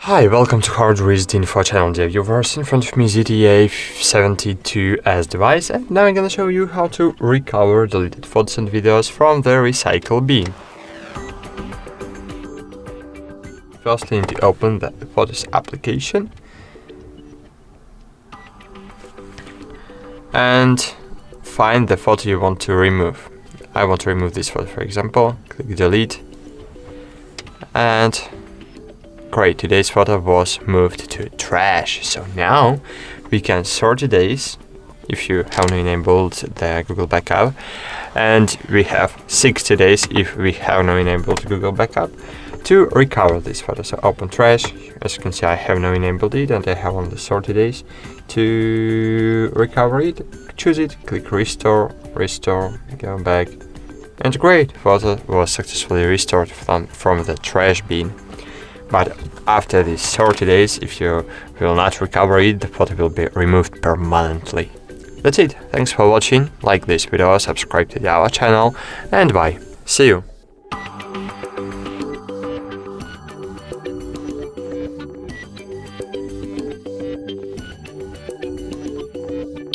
Hi, welcome to HardReset.Info channel, dear viewers. In front of me ZTE A72S device, and now I'm gonna show you how to recover deleted photos and videos from the recycle bin. First, you need to open the Photos application and find the photo you want to remove. I want to remove this photo, for example. Click delete, and great, today's photo was moved to trash. So now we can sort the days if you haven't enabled the Google Backup, and we have 60 days if we have not enabled Google Backup to recover this photo. So open trash. As you can see, I have not enabled it and I have only 30 days to recover it. Choose it, click restore, go back, and great, photo was successfully restored from the trash bin. But after these 30 days, if you will not recover it, the photo will be removed permanently. That's it. Thanks for watching. Like this video, subscribe to our channel, and bye. See you.